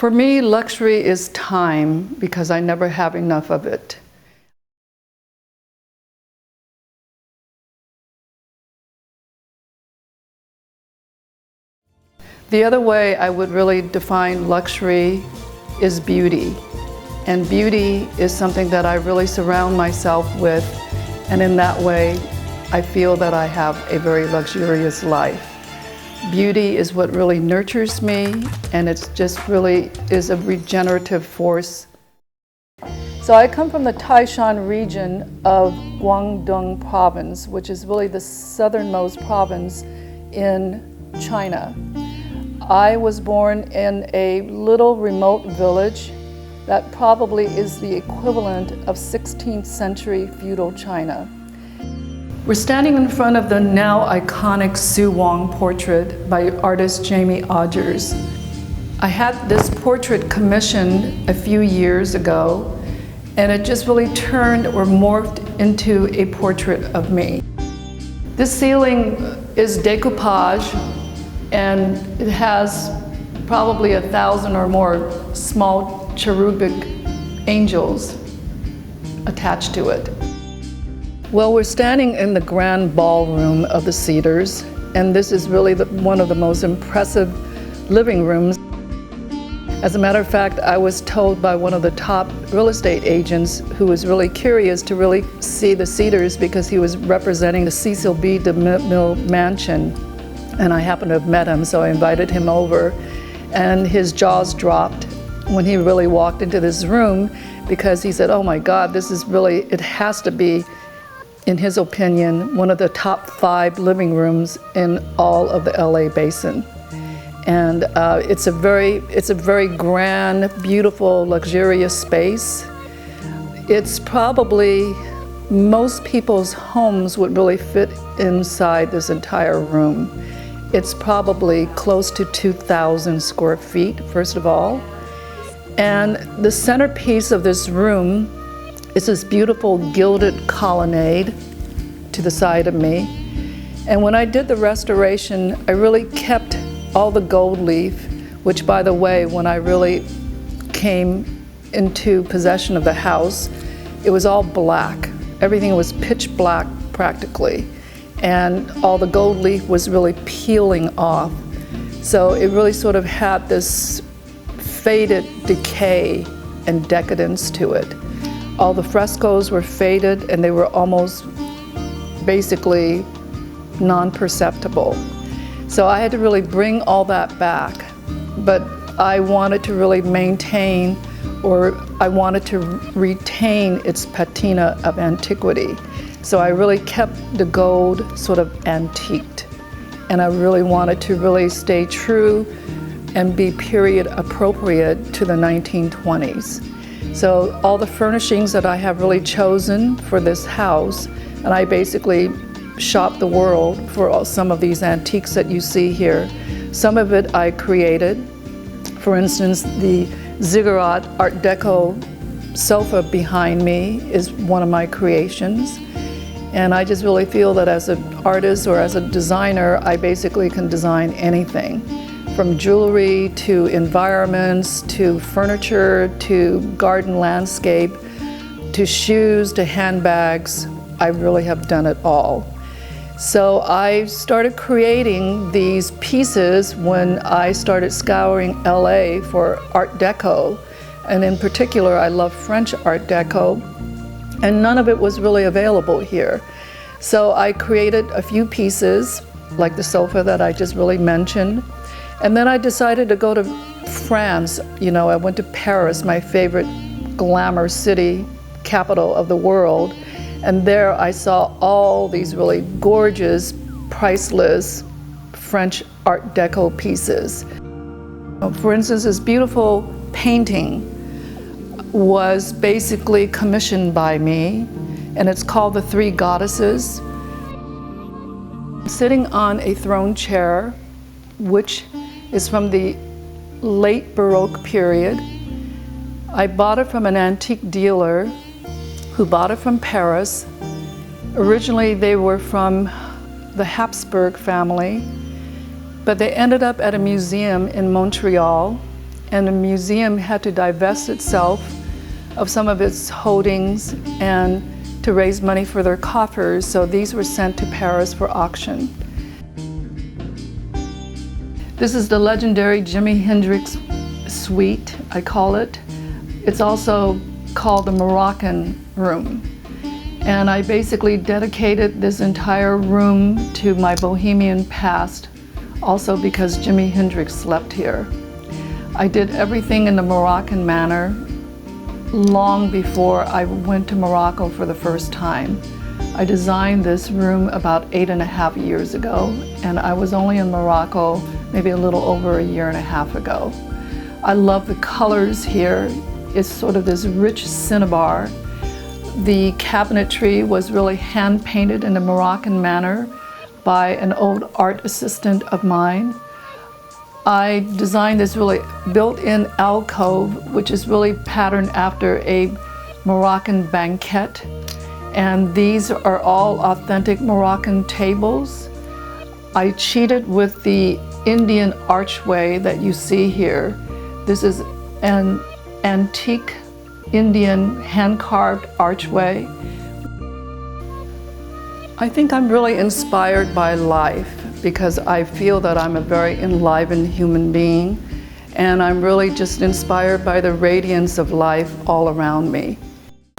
For me, luxury is time because I never have enough of it. The other way I would really define luxury is beauty. And beauty is something that I really surround myself with, and in that way, I feel that I have a very luxurious life. Beauty is what really nurtures me, and it's just really is a regenerative force. So I come from the Taishan region of Guangdong province, which is really the southernmost province in China. I was born in a little remote village that probably is the equivalent of 16th century feudal China. We're standing in front of the now iconic Sue Wong portrait by artist Jimi. I had this portrait commissioned a few years ago, and it just really turned or morphed into a portrait of me. This ceiling is decoupage, and it has probably 1,000 or more small cherubic angels attached to it. Well, we're standing in the grand ballroom of the Cedars, and this is really one of the most impressive living rooms. As a matter of fact, I was told by one of the top real estate agents who was really curious to really see the Cedars because he was representing the Cecil B. DeMille mansion, and I happened to have met him, so I invited him over, and his jaws dropped when he really walked into this room because he said, oh my God, this is really, it has to be, in his opinion, one of the top 5 living rooms in all of the LA basin. And it's a very grand, beautiful, luxurious space. It's probably, most people's homes would really fit inside this entire room. It's probably close to 2,000 square feet, first of all. And the centerpiece of this room is this beautiful gilded colonnade to the side of me. And when I did the restoration, I really kept all the gold leaf, which, by the way, when I really came into possession of the house, it was all black. Everything was pitch black practically. And all the gold leaf was really peeling off. So it really sort of had this faded decay and decadence to it. All the frescoes were faded and they were almost basically non-perceptible. So I had to really bring all that back, but I wanted to really maintain, or I wanted to retain its patina of antiquity. So I really kept the gold sort of antiqued, and I really wanted to really stay true and be period appropriate to the 1920s. So all the furnishings that I have really chosen for this house, and I basically shopped the world for some of these antiques that you see here. Some of it I created. For instance, the ziggurat Art Deco sofa behind me is one of my creations. And I just really feel that as an artist or as a designer, I basically can design anything, from jewelry to environments to furniture to garden landscape to shoes to handbags. I really have done it all. So I started creating these pieces when I started scouring LA for Art Deco, and in particular I love French Art Deco, and none of it was really available here. So I created a few pieces, like the sofa that I just really mentioned, and then I decided to go to France. You know, I went to Paris, my favorite glamour city, capital of the world, and there I saw all these really gorgeous, priceless French Art Deco pieces. For instance, this beautiful painting was basically commissioned by me, and it's called The Three Goddesses. Sitting on a throne chair, which is from the late Baroque period. I bought it from an antique dealer who bought it from Paris. Originally they were from the Habsburg family, but they ended up at a museum in Montreal, and the museum had to divest itself of some of its holdings and to raise money for their coffers, so these were sent to Paris for auction. This is the legendary Jimi Hendrix suite, I call it. It's also called the Moroccan room. And I basically dedicated this entire room to my bohemian past, also because Jimi Hendrix slept here. I did everything in the Moroccan manner long before I went to Morocco for the first time. I designed this room about 8.5 years ago, and I was only in Morocco maybe a little over a year and a half ago. I love the colors here. It's sort of this rich cinnabar. The cabinetry was really hand painted in the Moroccan manner by an old art assistant of mine. I designed this really built-in alcove, which is really patterned after a Moroccan banquette. And these are all authentic Moroccan tables. I cheated with the Indian archway that you see here. This is an antique Indian hand-carved archway. I think I'm really inspired by life because I feel that I'm a very enlivened human being, and I'm really just inspired by the radiance of life all around me.